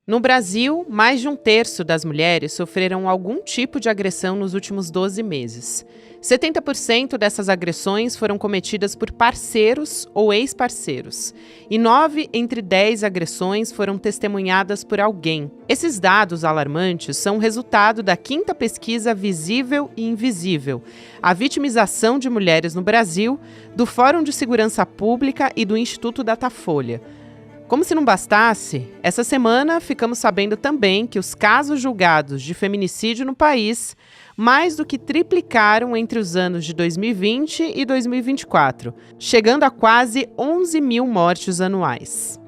No Brasil, mais de um terço das mulheres sofreram algum tipo de agressão nos últimos 12 meses. 70% dessas agressões foram cometidas por parceiros ou ex-parceiros. E 9 entre 10 agressões foram testemunhadas por alguém. Esses dados alarmantes são resultado da 5ª pesquisa Visível e Invisível, a vitimização de mulheres no Brasil, do Fórum de Segurança Pública e do Instituto Datafolha. Como se não bastasse, essa semana ficamos sabendo também que os casos julgados de feminicídio no país mais do que triplicaram entre os anos de 2020 e 2024, chegando a quase 11 mil mortes anuais.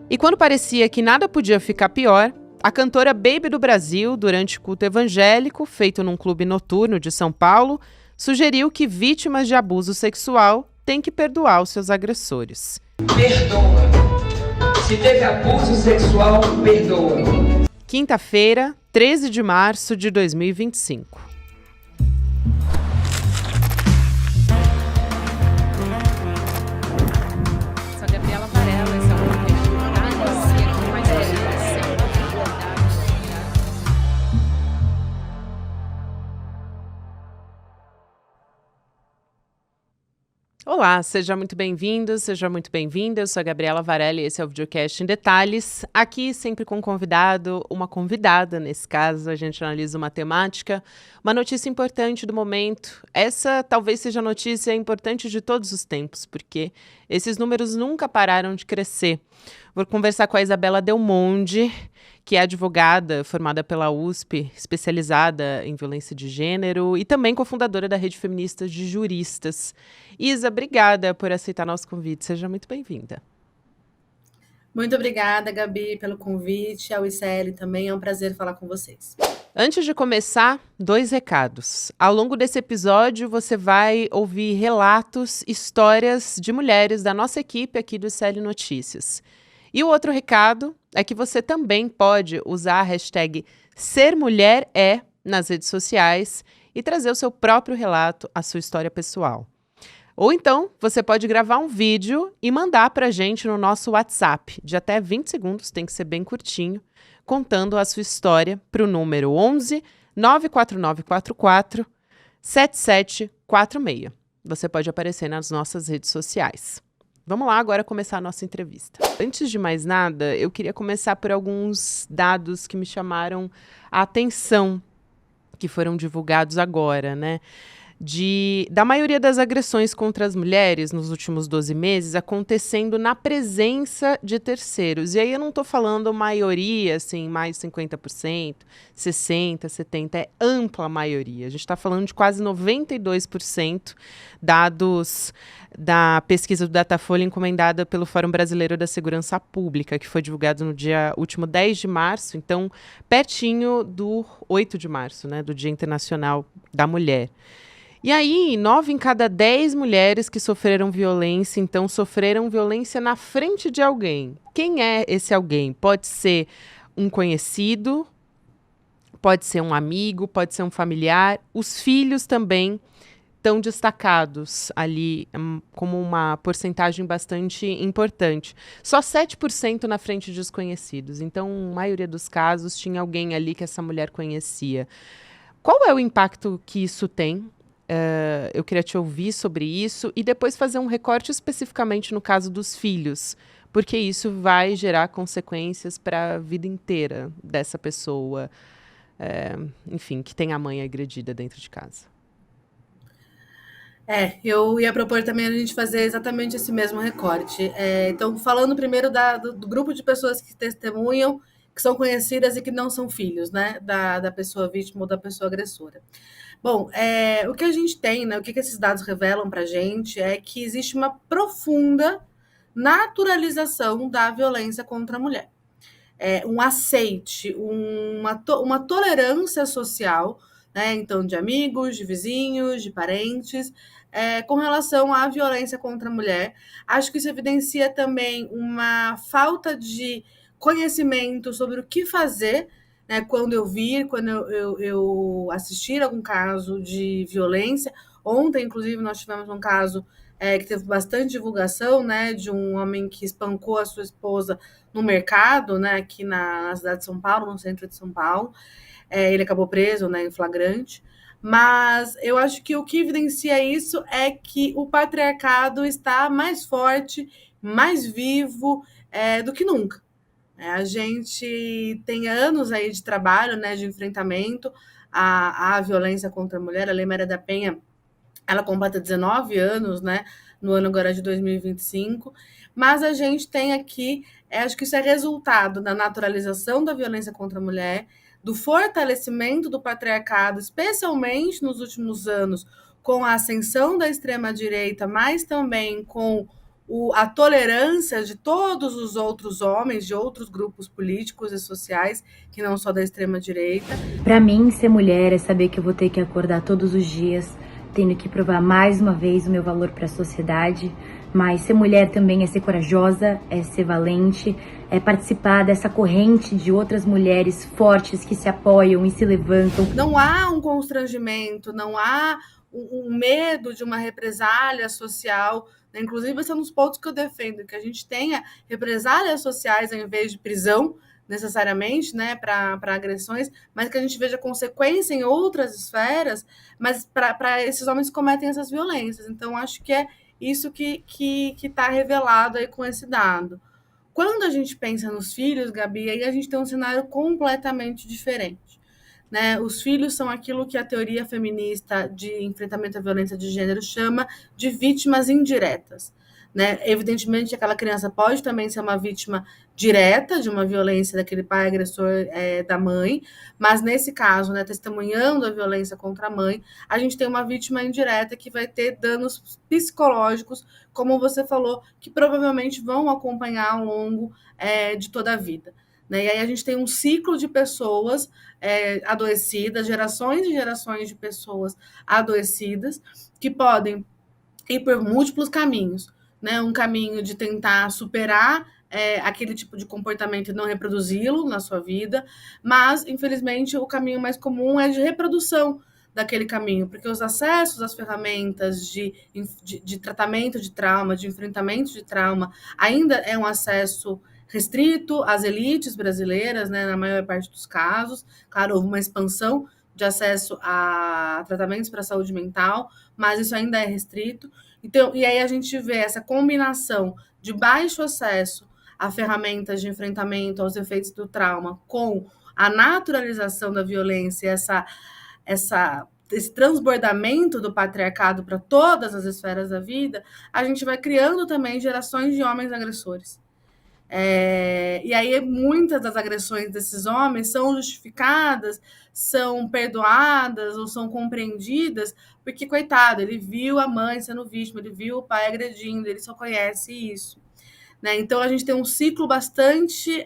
E quando parecia que nada podia ficar pior, a cantora Baby do Brasil, durante culto evangélico feito num clube noturno de São Paulo, sugeriu que vítimas de abuso sexual têm que perdoar os seus agressores. Perdoa. Se teve abuso sexual, perdoa. Quinta-feira, 13 de março de 2025. Sou Gabriela Varela, esse é o podcast Olá, seja muito bem-vindo, seja muito bem-vinda. Eu sou a Gabriela Varela e esse é o Videocast em Detalhes. Aqui sempre com um convidado, uma convidada nesse caso, a gente analisa uma temática, uma notícia importante do momento. Essa talvez seja a notícia importante de todos os tempos, porque esses números nunca pararam de crescer. Vou conversar com a Isabela Del Monde, que é advogada formada pela USP, especializada em violência de gênero e também cofundadora da Rede Feminista de Juristas. Isa, obrigada por aceitar nosso convite. Seja muito bem-vinda. Muito obrigada, Gabi, pelo convite. Ao ICL também, é um prazer falar com vocês. Antes de começar, 2 recados. Ao longo desse episódio, você vai ouvir relatos, histórias de mulheres da nossa equipe aqui do ICL Notícias. E o outro recado é que você também pode usar a hashtag #SerMulherÉ nas redes sociais e trazer o seu próprio relato, a sua história pessoal. Ou então, você pode gravar um vídeo e mandar para a gente no nosso WhatsApp, de até 20 segundos, tem que ser bem curtinho, contando a sua história para o número 11 94944 7746. Você pode aparecer nas nossas redes sociais. Vamos lá agora começar a nossa entrevista. Antes de mais nada, eu queria começar por alguns dados que me chamaram a atenção, que foram divulgados agora, né? Da maioria das agressões contra as mulheres nos últimos 12 meses acontecendo na presença de terceiros. E aí eu não estou falando maioria, assim, mais 50%, 60%, 70%, é ampla maioria. A gente está falando de quase 92%, dados da pesquisa do Datafolha encomendada pelo Fórum Brasileiro da Segurança Pública, que foi divulgado no dia último 10 de março, então pertinho do 8 de março, né, do Dia Internacional da Mulher. E aí, 9 em cada 10 mulheres que sofreram violência, então, sofreram violência na frente de alguém. Quem é esse alguém? Pode ser um conhecido, pode ser um amigo, pode ser um familiar. Os filhos também estão destacados ali como uma porcentagem bastante importante. Só 7% na frente de desconhecidos. Então, a maioria dos casos tinha alguém ali que essa mulher conhecia. Qual é o impacto que isso tem? Eu queria te ouvir sobre isso e depois fazer um recorte especificamente no caso dos filhos, porque isso vai gerar consequências para a vida inteira dessa pessoa, enfim, que tem a mãe agredida dentro de casa. Eu ia propor também a gente fazer exatamente esse mesmo recorte. Então, falando primeiro do grupo de pessoas que testemunham, que são conhecidas e que não são filhos, né, da pessoa vítima ou da pessoa agressora. Bom, o que a gente tem, né, o que esses dados revelam para a gente é que existe uma profunda naturalização da violência contra a mulher. Um aceite, uma tolerância social, né, então de amigos, de vizinhos, de parentes, com relação à violência contra a mulher. Acho que isso evidencia também uma falta de conhecimento sobre o que fazer, né, quando eu assistir algum caso de violência. Ontem, inclusive, nós tivemos um caso que teve bastante divulgação, né, de um homem que espancou a sua esposa no mercado, né, aqui na cidade de São Paulo, no centro de São Paulo. Ele acabou preso, né, em flagrante. Mas eu acho que o que evidencia isso é que o patriarcado está mais forte, mais vivo do que nunca. A gente tem anos aí de trabalho, né, de enfrentamento à violência contra a mulher. A Lei Maria da Penha, ela completa 19 anos, né, no ano agora de 2025, mas a gente tem aqui, acho que isso é resultado da naturalização da violência contra a mulher, do fortalecimento do patriarcado, especialmente nos últimos anos, com a ascensão da extrema-direita, mas também com a tolerância de todos os outros homens, de outros grupos políticos e sociais, que não só da extrema-direita. Para mim, ser mulher é saber que eu vou ter que acordar todos os dias, tendo que provar mais uma vez o meu valor para a sociedade. Mas ser mulher também é ser corajosa, é ser valente, é participar dessa corrente de outras mulheres fortes que se apoiam e se levantam. Não há um constrangimento, não há um medo de uma represália social. Inclusive, esse é um dos pontos que eu defendo, que a gente tenha represálias sociais ao invés de prisão, necessariamente, né, para agressões, mas que a gente veja consequência em outras esferas, mas para esses homens que cometem essas violências. Então, acho que é isso que está revelado aí com esse dado. Quando a gente pensa nos filhos, Gabi, aí a gente tem um cenário completamente diferente. Né? Os filhos são aquilo que a teoria feminista de enfrentamento à violência de gênero chama de vítimas indiretas. Né? Evidentemente, aquela criança pode também ser uma vítima direta de uma violência daquele pai agressor da mãe, mas nesse caso, né, testemunhando a violência contra a mãe, a gente tem uma vítima indireta que vai ter danos psicológicos, como você falou, que provavelmente vão acompanhar ao longo de toda a vida. Né? E aí a gente tem um ciclo de pessoas adoecidas, gerações e gerações de pessoas adoecidas, que podem ir por múltiplos caminhos. Né? Um caminho de tentar superar aquele tipo de comportamento e não reproduzi-lo na sua vida, mas, infelizmente, o caminho mais comum é de reprodução daquele caminho, porque os acessos às ferramentas de tratamento de trauma, de enfrentamento de trauma, ainda é um acesso restrito às elites brasileiras, né, na maior parte dos casos. Claro, houve uma expansão de acesso a tratamentos para a saúde mental, mas isso ainda é restrito. Então, e aí a gente vê essa combinação de baixo acesso a ferramentas de enfrentamento aos efeitos do trauma com a naturalização da violência, esse transbordamento do patriarcado para todas as esferas da vida, a gente vai criando também gerações de homens agressores. E aí muitas das agressões desses homens são justificadas, são perdoadas ou são compreendidas, porque, coitado, ele viu a mãe sendo vítima, ele viu o pai agredindo, ele só conhece isso. Né? Então, a gente tem um ciclo bastante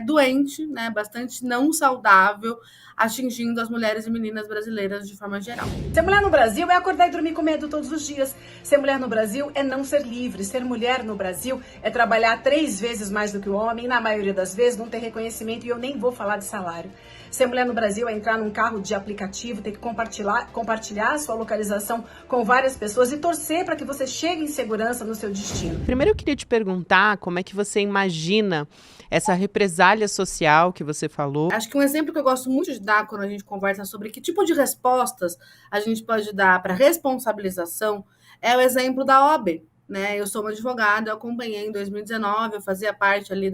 doente, né? Bastante não saudável, atingindo as mulheres e meninas brasileiras de forma geral. Ser mulher no Brasil é acordar e dormir com medo todos os dias. Ser mulher no Brasil é não ser livre. Ser mulher no Brasil é trabalhar 3 vezes mais do que o homem, e na maioria das vezes não ter reconhecimento, e eu nem vou falar de salário. Ser mulher no Brasil é entrar num carro de aplicativo, ter que compartilhar a sua localização com várias pessoas e torcer para que você chegue em segurança no seu destino. Primeiro eu queria te perguntar como é que você imagina essa represália social que você falou. Acho que um exemplo que eu gosto muito de dar quando a gente conversa sobre que tipo de respostas a gente pode dar para responsabilização é o exemplo da OAB. Né? Eu sou uma advogada, eu acompanhei em 2019, eu fazia parte ali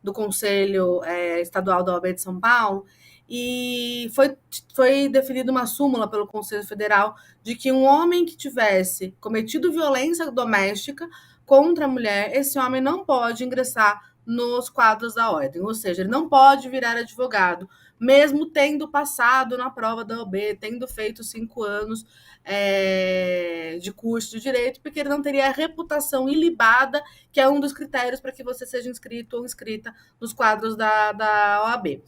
do Conselho Estadual da OAB de São Paulo, e foi definida uma súmula pelo Conselho Federal de que um homem que tivesse cometido violência doméstica contra a mulher, esse homem não pode ingressar nos quadros da ordem, ou seja, ele não pode virar advogado, mesmo tendo passado na prova da OAB, tendo feito 5 anos de curso de direito, porque ele não teria a reputação ilibada, que é um dos critérios para que você seja inscrito ou inscrita nos quadros da OAB.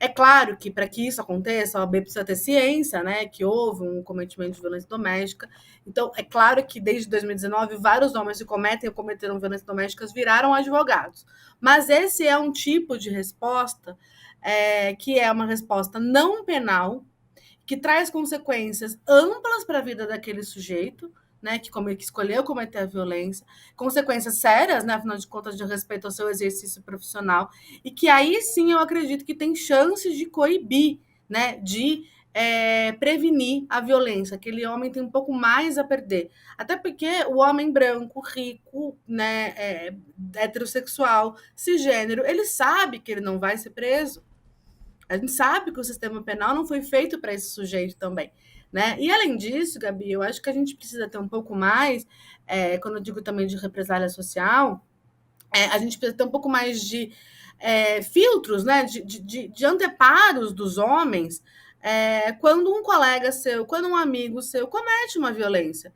É claro que, para que isso aconteça, a OAB precisa ter ciência, né, que houve um cometimento de violência doméstica. Então, é claro que, desde 2019, vários homens que cometem ou cometeram violências domésticas viraram advogados. Mas esse é um tipo de resposta que é uma resposta não penal, que traz consequências amplas para a vida daquele sujeito, né, que escolheu cometer a violência, consequências sérias, né, afinal de contas, de respeito ao seu exercício profissional, e que aí sim eu acredito que tem chances de coibir, né, de prevenir a violência. Aquele homem tem um pouco mais a perder. Até porque o homem branco, rico, né, heterossexual, cisgênero, ele sabe que ele não vai ser preso. A gente sabe que o sistema penal não foi feito para esse sujeito também. Né? E além disso, Gabi, eu acho que a gente precisa ter um pouco mais, quando eu digo também de represália social, a gente precisa ter um pouco mais de filtros, né? de anteparos dos homens quando um colega seu, quando um amigo seu comete uma violência.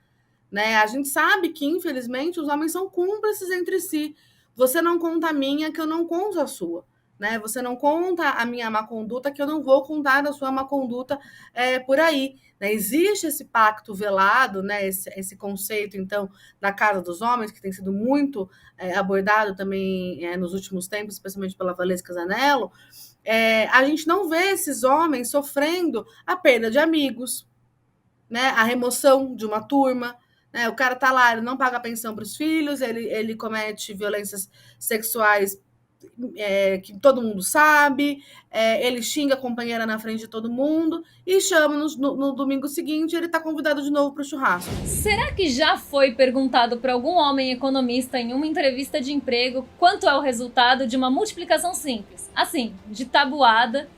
Né? A gente sabe que, infelizmente, os homens são cúmplices entre si. Você não conta a minha, que eu não conto a sua. Né? Você não conta a minha má conduta, que eu não vou contar a sua má conduta por aí. Né? Existe esse pacto velado, né? esse conceito, então, da casa dos homens, que tem sido muito abordado também nos últimos tempos, especialmente pela Valesca Zanello. A gente não vê esses homens sofrendo a perda de amigos, né? A remoção de uma turma. Né? O cara tá lá, ele não paga pensão para os filhos, ele comete violências sexuais que todo mundo sabe, ele xinga a companheira na frente de todo mundo e chama no domingo seguinte, ele está convidado de novo para o churrasco. Será que já foi perguntado para algum homem economista em uma entrevista de emprego quanto é o resultado de uma multiplicação simples? Assim, de tabuada,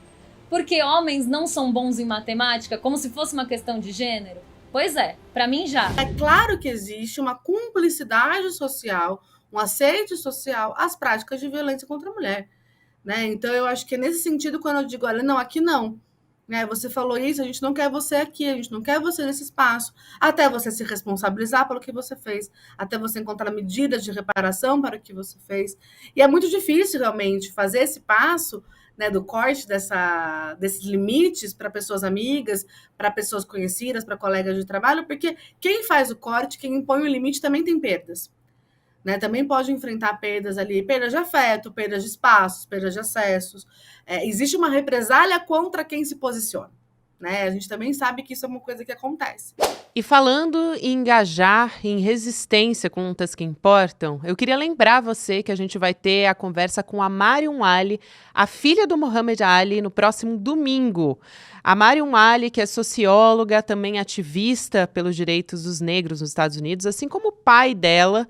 porque homens não são bons em matemática, como se fosse uma questão de gênero? Pois é, para mim já. É claro que existe uma cumplicidade social, um aceite social às práticas de violência contra a mulher. Né? Então, eu acho que nesse sentido, quando eu digo, olha, não, aqui não. Né? Você falou isso, a gente não quer você aqui, a gente não quer você nesse espaço, até você se responsabilizar pelo que você fez, até você encontrar medidas de reparação para o que você fez. E é muito difícil, realmente, fazer esse passo, né, do corte desses limites para pessoas amigas, para pessoas conhecidas, para colegas de trabalho, porque quem faz o corte, quem impõe o limite, também tem perdas. Né, também pode enfrentar perdas ali, perdas de afeto, perdas de espaços, perdas de acessos. Existe uma represália contra quem se posiciona. Né? A gente também sabe que isso é uma coisa que acontece. E falando em engajar em resistência com lutas que importam, eu queria lembrar você que a gente vai ter a conversa com a Mariam Ali, a filha do Muhammad Ali, no próximo domingo. A Mariam Ali, que é socióloga, também ativista pelos direitos dos negros nos Estados Unidos, assim como o pai dela,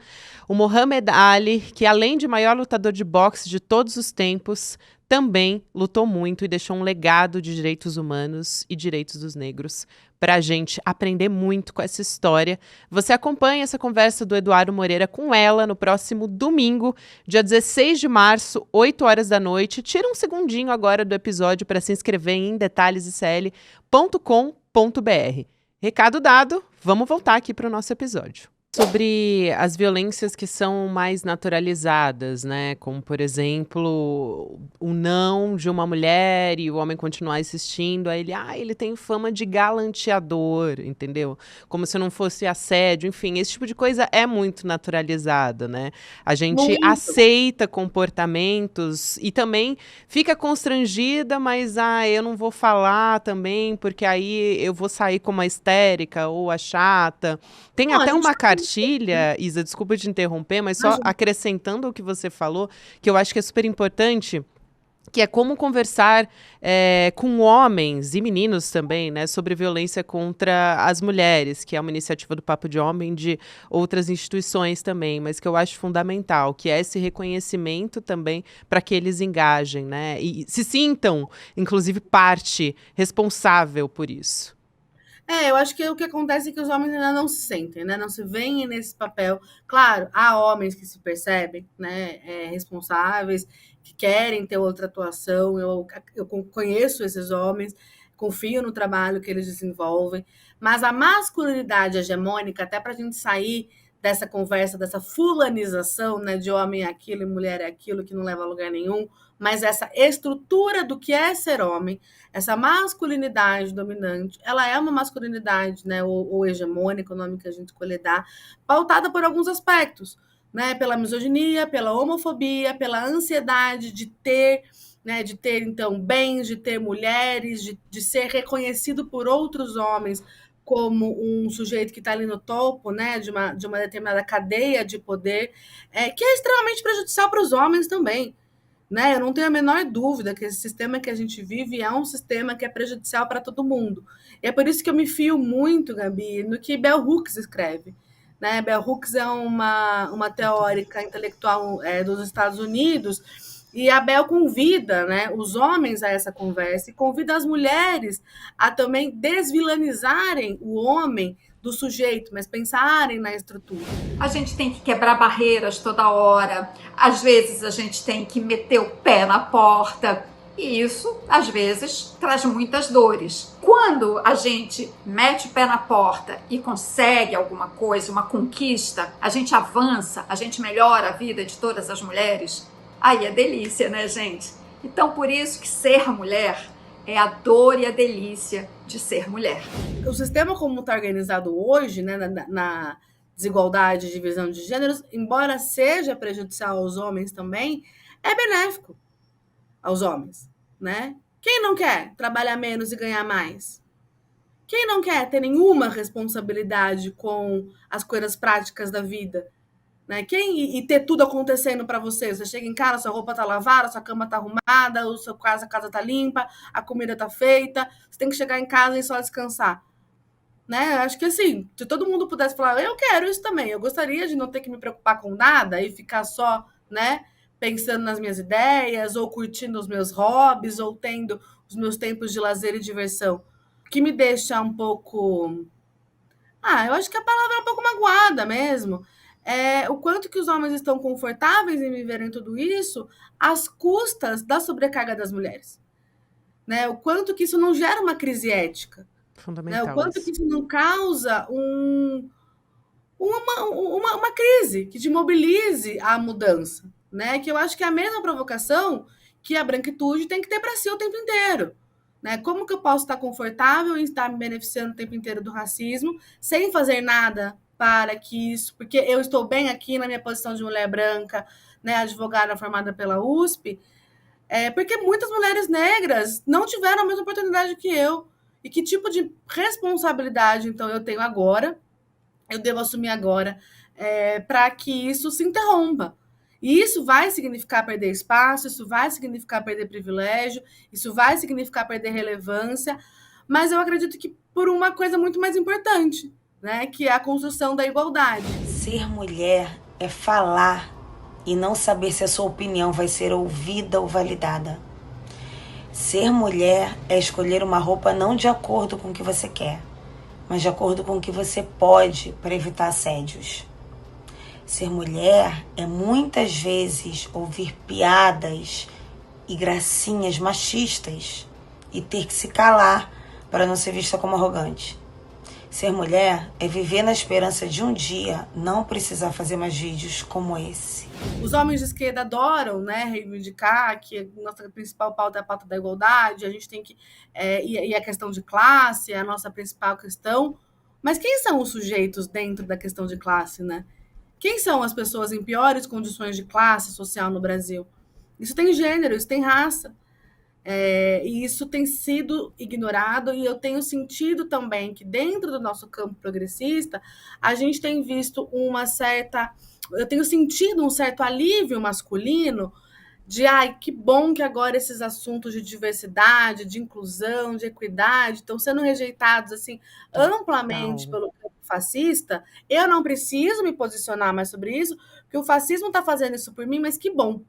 o Muhammad Ali, que além de maior lutador de boxe de todos os tempos, também lutou muito e deixou um legado de direitos humanos e direitos dos negros para a gente aprender muito com essa história. Você acompanha essa conversa do Eduardo Moreira com ela no próximo domingo, dia 16 de março, 8 horas da noite. Tira um segundinho agora do episódio para se inscrever em detalhesicl.com.br. Recado dado, vamos voltar aqui para o nosso episódio. Sobre as violências que são mais naturalizadas, né? Como, por exemplo, o não de uma mulher e o homem continuar insistindo, aí ele tem fama de galanteador, entendeu? Como se não fosse assédio, enfim, esse tipo de coisa é muito naturalizada, né? A gente aceita comportamentos e também fica constrangida, mas eu não vou falar também, porque aí eu vou sair como a histérica ou a chata. Tem até uma cartilha, Isa, desculpa te interromper, mas só acrescentando o que você falou, que eu acho que é super importante, que é como conversar com homens e meninos também, né, sobre violência contra as mulheres, que é uma iniciativa do Papo de Homem, de outras instituições também, mas que eu acho fundamental, que é esse reconhecimento também para que eles engajem, né, e se sintam, inclusive, parte responsável por isso. Eu acho que o que acontece é que os homens ainda não se sentem, né? Não se veem nesse papel. Claro, há homens que se percebem, né, responsáveis, que querem ter outra atuação. Eu conheço esses homens, confio no trabalho que eles desenvolvem, mas a masculinidade hegemônica, até para a gente sair dessa conversa, dessa fulanização, né, de homem é aquilo e mulher é aquilo, que não leva a lugar nenhum, mas essa estrutura do que é ser homem, essa masculinidade dominante, ela é uma masculinidade, né, ou hegemônica, o nome que a gente escolher dar, pautada por alguns aspectos, né, pela misoginia, pela homofobia, pela ansiedade de ter, né, então, bens, de ter mulheres, de ser reconhecido por outros homens, como um sujeito que está ali no topo, né, de uma determinada cadeia de poder, que é extremamente prejudicial para os homens também. Né? Eu não tenho a menor dúvida que esse sistema que a gente vive é um sistema que é prejudicial para todo mundo. E é por isso que eu me fio muito, Gabi, no que Bell Hooks escreve. Né? Bell Hooks é uma teórica intelectual dos Estados Unidos, e a Bell convida, né, os homens a essa conversa e convida as mulheres a também desvilanizarem o homem do sujeito, mas pensarem na estrutura. A gente tem que quebrar barreiras toda hora, às vezes a gente tem que meter o pé na porta, e isso, às vezes, traz muitas dores. Quando a gente mete o pé na porta e consegue alguma coisa, uma conquista, a gente avança, a gente melhora a vida de todas as mulheres, aí é delícia, né, gente? Então, por isso que ser mulher é a dor e a delícia de ser mulher. O sistema como está organizado hoje, né, na desigualdade e divisão de gêneros, embora seja prejudicial aos homens também, é benéfico aos homens, né? Quem não quer trabalhar menos e ganhar mais? Quem não quer ter nenhuma responsabilidade com as coisas práticas da vida? Né? E ter tudo acontecendo para você. Você chega em casa, sua roupa tá lavada, sua cama tá arrumada, a casa tá limpa, a comida tá feita. Você tem que chegar em casa e só descansar. Né? Acho que assim, se todo mundo pudesse falar, eu quero isso também, eu gostaria de não ter que me preocupar com nada e ficar só, né, pensando nas minhas ideias, ou curtindo os meus hobbies, ou tendo os meus tempos de lazer e diversão. O que me deixa um pouco... eu acho que a palavra é um pouco magoada mesmo. O quanto que os homens estão confortáveis em viverem tudo isso às custas da sobrecarga das mulheres. Né? O quanto que isso não gera uma crise ética. Fundamental. Né? O quanto que isso não causa uma crise que te mobilize à mudança. Né? Que eu acho que é a mesma provocação que a branquitude tem que ter para si o tempo inteiro. Né? Como que eu posso estar confortável em estar me beneficiando o tempo inteiro do racismo sem fazer nada para que isso... Porque eu estou bem aqui na minha posição de mulher branca, né, advogada formada pela USP, porque muitas mulheres negras não tiveram a mesma oportunidade que eu. E que tipo de responsabilidade, então, eu tenho agora, eu devo assumir agora, para que isso se interrompa. E isso vai significar perder espaço, isso vai significar perder privilégio, isso vai significar perder relevância, mas eu acredito que por uma coisa muito mais importante, né, que é a construção da igualdade. Ser mulher é falar e não saber se a sua opinião vai ser ouvida ou validada. Ser mulher é escolher uma roupa não de acordo com o que você quer, mas de acordo com o que você pode para evitar assédios. Ser mulher é muitas vezes ouvir piadas e gracinhas machistas e ter que se calar para não ser vista como arrogante. Ser mulher é viver na esperança de um dia não precisar fazer mais vídeos como esse. Os homens de esquerda adoram, né, reivindicar que a nossa principal pauta é a pauta da igualdade, a gente tem que... e a questão de classe é a nossa principal questão. Mas quem são os sujeitos dentro da questão de classe, né? Quem são as pessoas em piores condições de classe social no Brasil? Isso tem gênero, isso tem raça. E isso tem sido ignorado, e eu tenho sentido também que dentro do nosso campo progressista a gente tem visto eu tenho sentido um certo alívio masculino de que bom que agora esses assuntos de diversidade, de inclusão, de equidade estão sendo rejeitados assim amplamente pelo campo fascista. Eu não preciso me posicionar mais sobre isso, porque o fascismo está fazendo isso por mim, mas que bom.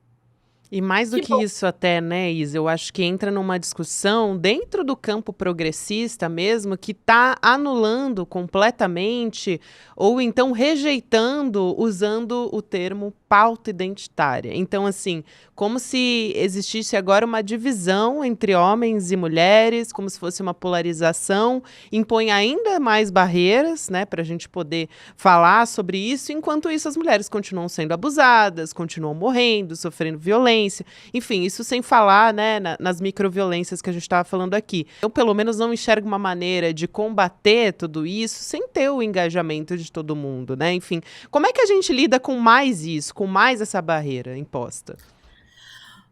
E mais do que isso até, né, Isa, eu acho que entra numa discussão dentro do campo progressista mesmo, que está anulando completamente ou então rejeitando, usando o termo pauta identitária. Então, assim, como se existisse agora uma divisão entre homens e mulheres, como se fosse uma polarização, impõe ainda mais barreiras, né, para a gente poder falar sobre isso, enquanto isso as mulheres continuam sendo abusadas, continuam morrendo, sofrendo violência, enfim, isso sem falar, né, nas microviolências que a gente estava falando aqui. Eu, pelo menos, não enxergo uma maneira de combater tudo isso sem ter o engajamento de todo mundo, né, enfim. Como é que a gente lida com mais isso, com mais essa barreira imposta?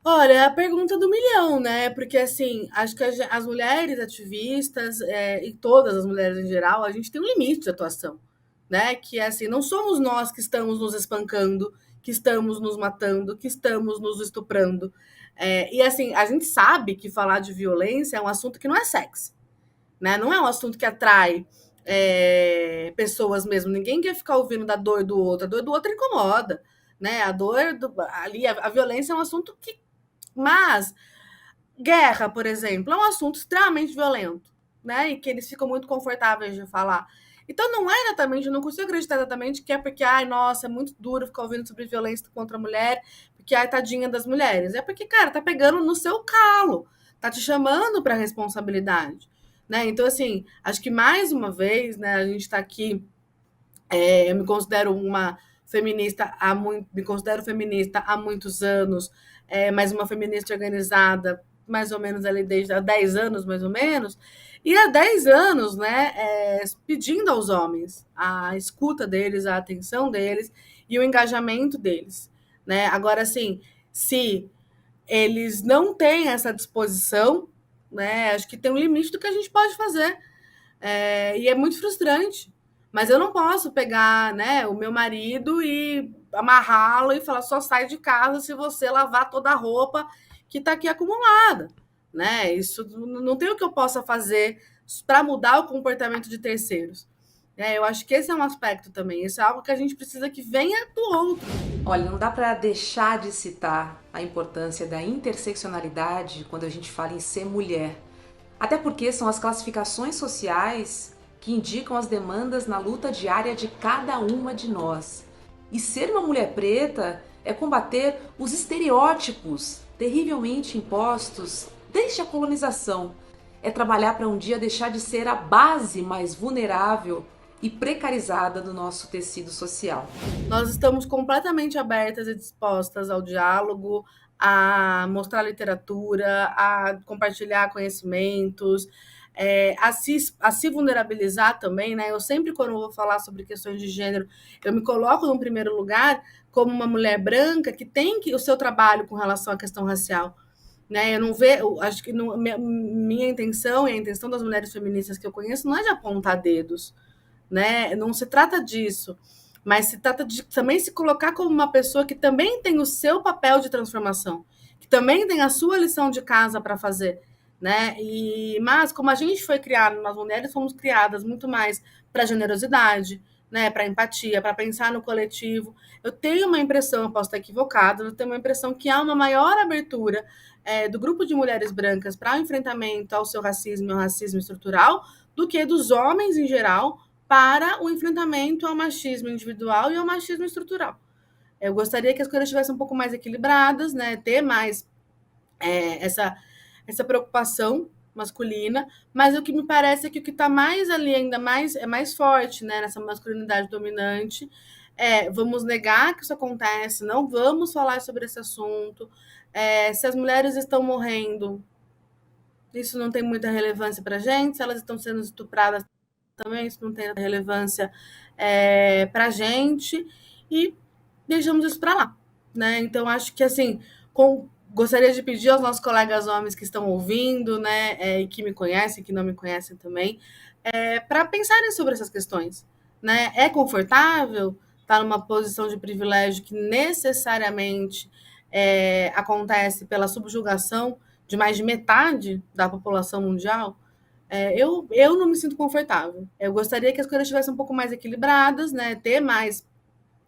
Olha, é a pergunta do milhão, né? Porque, assim, acho que as mulheres ativistas, e todas as mulheres em geral, a gente tem um limite de atuação, né? Que é assim, não somos nós que estamos nos espancando, que estamos nos matando, que estamos nos estuprando. E, assim, a gente sabe que falar de violência é um assunto que não é sexy, né? Não é um assunto que atrai pessoas mesmo. Ninguém quer ficar ouvindo da dor do outro. A dor do outro incomoda, né? Ali, a violência é um assunto que. Mas guerra, por exemplo, é um assunto extremamente violento, né? E que eles ficam muito confortáveis de falar. Então não é exatamente, eu não consigo acreditar exatamente que é porque, ai, nossa, é muito duro ficar ouvindo sobre violência contra a mulher, porque, ai, tadinha das mulheres. É porque, cara, tá pegando no seu calo, tá te chamando para responsabilidade, né? Então, assim, acho que mais uma vez, né, a gente tá aqui, eu me considero uma feminista me considero feminista há muitos anos, mas uma feminista organizada mais ou menos ali desde há 10 anos, mais ou menos, e há 10 anos, né, pedindo aos homens a escuta deles, a atenção deles e o engajamento deles, né? Agora, assim, se eles não têm essa disposição, né, acho que tem um limite do que a gente pode fazer. E é muito frustrante. Mas eu não posso pegar, né, o meu marido e amarrá-lo e falar só sai de casa se você lavar toda a roupa que está aqui acumulada, né? Isso não tem o que eu possa fazer para mudar o comportamento de terceiros. Eu acho que esse é um aspecto também. Isso é algo que a gente precisa que venha do outro. Olha, não dá para deixar de citar a importância da interseccionalidade quando a gente fala em ser mulher. Até porque são as classificações sociais que indicam as demandas na luta diária de cada uma de nós. E ser uma mulher preta é combater os estereótipos terrivelmente impostos desde a colonização. É trabalhar para um dia deixar de ser a base mais vulnerável e precarizada do nosso tecido social. Nós estamos completamente abertas e dispostas ao diálogo, a mostrar literatura, a compartilhar conhecimentos, a se vulnerabilizar também, né? Eu sempre, quando eu vou falar sobre questões de gênero, eu me coloco no primeiro lugar como uma mulher branca que tem o seu trabalho com relação à questão racial. Né? Eu não vejo, acho que minha intenção e a intenção das mulheres feministas que eu conheço não é de apontar dedos, né? Não se trata disso, mas se trata de também se colocar como uma pessoa que também tem o seu papel de transformação, que também tem a sua lição de casa para fazer, né? Mas como a gente foi criado, nós mulheres fomos criadas muito mais para generosidade, né? Para empatia, para pensar no coletivo. Eu tenho uma impressão, eu posso estar equivocada, eu tenho uma impressão que há uma maior abertura do grupo de mulheres brancas para o enfrentamento ao seu racismo e ao racismo estrutural do que dos homens em geral para o enfrentamento ao machismo individual e ao machismo estrutural. Eu gostaria que as coisas estivessem um pouco mais equilibradas, né? Ter mais essa preocupação masculina, mas o que me parece é que o que está mais ali, ainda mais, é mais forte, né, nessa masculinidade dominante, vamos negar que isso acontece, não vamos falar sobre esse assunto, se as mulheres estão morrendo, isso não tem muita relevância para a gente, se elas estão sendo estupradas também, isso não tem relevância para a gente, e deixamos isso para lá, né? Então, acho que, assim, gostaria de pedir aos nossos colegas homens que estão ouvindo, né, e que me conhecem, que não me conhecem também, para pensarem sobre essas questões, né? É confortável estar numa posição de privilégio que necessariamente acontece pela subjugação de mais de metade da população mundial? Eu não me sinto confortável. Eu gostaria que as coisas estivessem um pouco mais equilibradas, né? Ter mais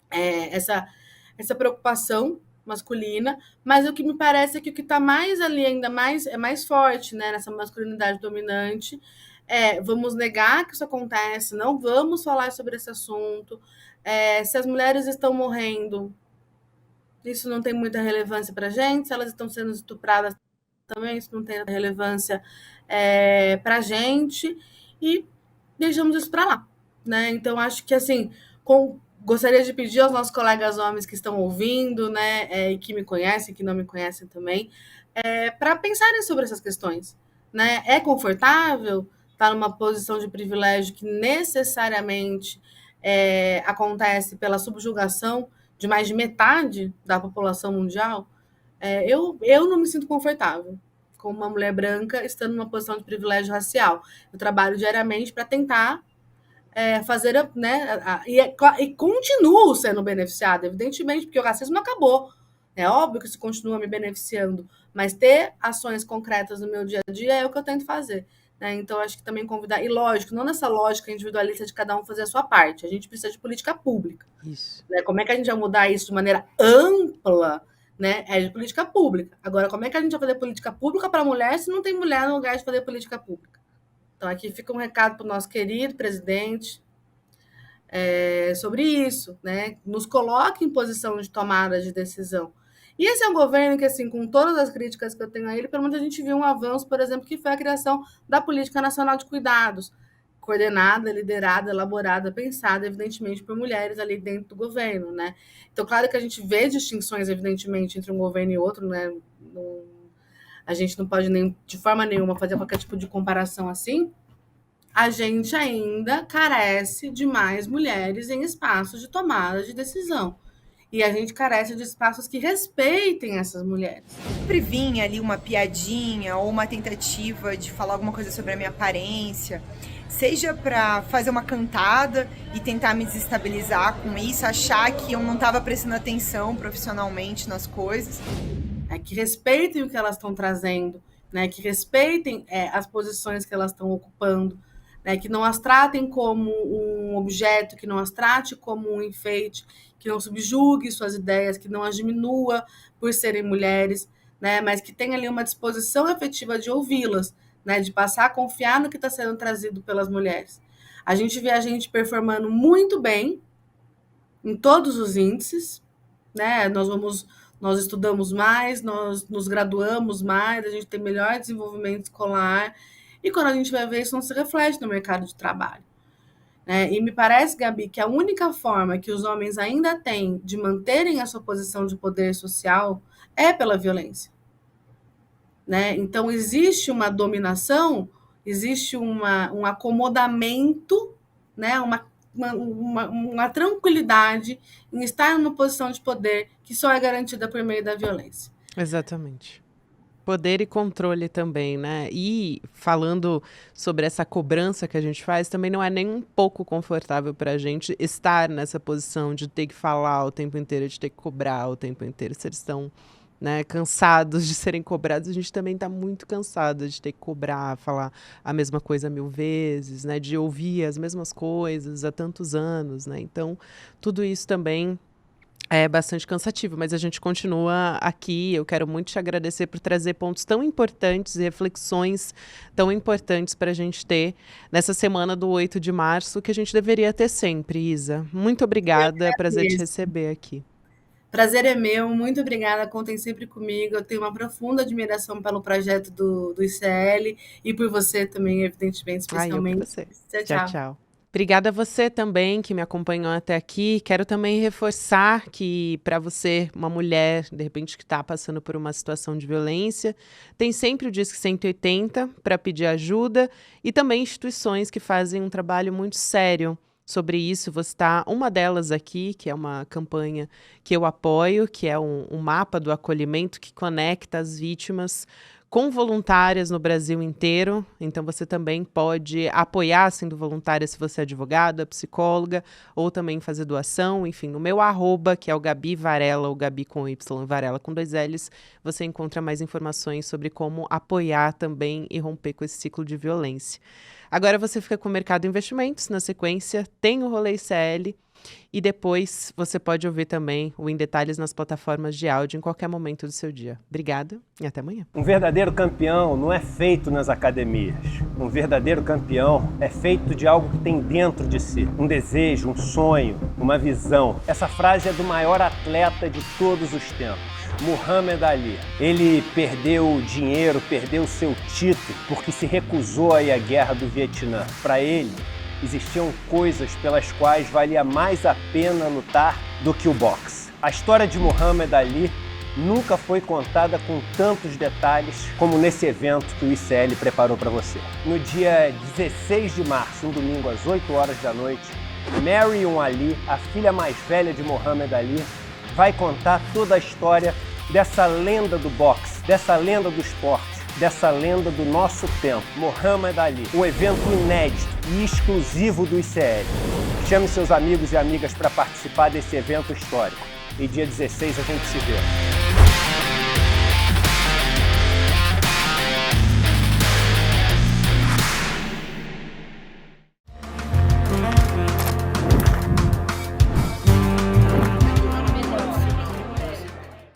essa preocupação masculina, mas o que me parece é que o que está mais ali, ainda mais, é mais forte, né, nessa masculinidade dominante, vamos negar que isso acontece, não vamos falar sobre esse assunto, se as mulheres estão morrendo, isso não tem muita relevância para a gente, se elas estão sendo estupradas também, isso não tem relevância para a gente, e deixamos isso para lá, né? Então, acho que, assim, gostaria de pedir aos nossos colegas homens que estão ouvindo, né, e que me conhecem, que não me conhecem também, para pensarem sobre essas questões, né? É confortável estar numa posição de privilégio que necessariamente acontece pela subjugação de mais de metade da população mundial? Eu não me sinto confortável como uma mulher branca estando numa posição de privilégio racial. Eu trabalho diariamente para tentar fazer, né, e continuo sendo beneficiada, evidentemente, porque o racismo não acabou. É óbvio que isso continua me beneficiando, mas ter ações concretas no meu dia a dia é o que eu tento fazer. Né? Então, acho que também convidar, e lógico, não nessa lógica individualista de cada um fazer a sua parte, a gente precisa de política pública. Isso. Né? Como é que a gente vai mudar isso de maneira ampla? Né? É de política pública. Agora, como é que a gente vai fazer política pública para mulher se não tem mulher no lugar de fazer política pública? Então, aqui fica um recado para o nosso querido presidente sobre isso, né? Nos coloque em posição de tomada de decisão. E esse é um governo que, assim, com todas as críticas que eu tenho a ele, pelo menos a gente viu um avanço, por exemplo, que foi a criação da Política Nacional de Cuidados, coordenada, liderada, elaborada, pensada, evidentemente, por mulheres ali dentro do governo, né? Então, claro que a gente vê distinções, evidentemente, entre um governo e outro, né? A gente não pode nem, de forma nenhuma, fazer qualquer tipo de comparação assim. A gente ainda carece de mais mulheres em espaços de tomada de decisão. E a gente carece de espaços que respeitem essas mulheres. Sempre vinha ali uma piadinha ou uma tentativa de falar alguma coisa sobre a minha aparência, seja para fazer uma cantada e tentar me desestabilizar com isso, achar que eu não estava prestando atenção profissionalmente nas coisas. Que respeitem o que elas estão trazendo, né? Que respeitem as posições que elas estão ocupando, né? Que não as tratem como um objeto, que não as trate como um enfeite, que não subjugue suas ideias, que não as diminua por serem mulheres, né? Mas que tenha ali uma disposição efetiva de ouvi-las, né? De passar a confiar no que está sendo trazido pelas mulheres. A gente vê a gente performando muito bem em todos os índices, né? Nós estudamos mais, nós nos graduamos mais, a gente tem melhor desenvolvimento escolar, e quando a gente vai ver isso não se reflete no mercado de trabalho. Né? E me parece, Gabi, que a única forma que os homens ainda têm de manterem a sua posição de poder social é pela violência. Né? Então, existe uma dominação, existe um acomodamento, né? Uma tranquilidade em estar numa posição de poder que só é garantida por meio da violência. Exatamente. Poder e controle também, né? E falando sobre essa cobrança que a gente faz, também não é nem um pouco confortável para a gente estar nessa posição de ter que falar o tempo inteiro, de ter que cobrar o tempo inteiro. Se eles estão, né, cansados de serem cobrados, a gente também está muito cansado de ter que cobrar, falar a mesma coisa 1000 vezes, né? De ouvir as mesmas coisas há tantos anos, né? Então, tudo isso também é bastante cansativo, mas a gente continua aqui. Eu quero muito te agradecer por trazer pontos tão importantes e reflexões tão importantes para a gente ter nessa semana do 8 de março, que a gente deveria ter sempre, Isa. Muito obrigada, prazer te receber aqui. Prazer é meu, muito obrigada, contem sempre comigo. Eu tenho uma profunda admiração pelo projeto do ICL e por você também, evidentemente, especialmente. Eu por você. Tchau, tchau. Obrigada a você também que me acompanhou até aqui. Quero também reforçar que para você, uma mulher, de repente, que está passando por uma situação de violência, tem sempre o Disque 180 para pedir ajuda e também instituições que fazem um trabalho muito sério sobre isso. Vou citar uma delas aqui, que é uma campanha que eu apoio, que é um mapa do acolhimento que conecta as vítimas com voluntárias no Brasil inteiro. Então você também pode apoiar sendo voluntária se você é advogada, psicóloga, ou também fazer doação. Enfim, no meu @, que é o Gabi Varela, ou Gabi com Y, Varela com 2 L's, você encontra mais informações sobre como apoiar também e romper com esse ciclo de violência. Agora você fica com o Mercado Investimentos, na sequência tem o Rolê ICL, e depois você pode ouvir também o Em Detalhes nas plataformas de áudio em qualquer momento do seu dia. Obrigada e até amanhã. Um verdadeiro campeão não é feito nas academias. Um verdadeiro campeão é feito de algo que tem dentro de si. Um desejo, um sonho, uma visão. Essa frase é do maior atleta de todos os tempos, Muhammad Ali. Ele perdeu dinheiro, perdeu seu título porque se recusou a ir à guerra do Vietnã. Para ele, existiam coisas pelas quais valia mais a pena lutar do que o boxe. A história de Muhammad Ali nunca foi contada com tantos detalhes como nesse evento que o ICL preparou para você. No dia 16 de março, um domingo às 8 horas da noite, Marion Ali, a filha mais velha de Muhammad Ali, vai contar toda a história dessa lenda do boxe, dessa lenda do esporte, dessa lenda do nosso tempo, Muhammad Ali. Um evento inédito e exclusivo do ICL. Chame seus amigos e amigas para participar desse evento histórico. E dia 16 a gente se vê.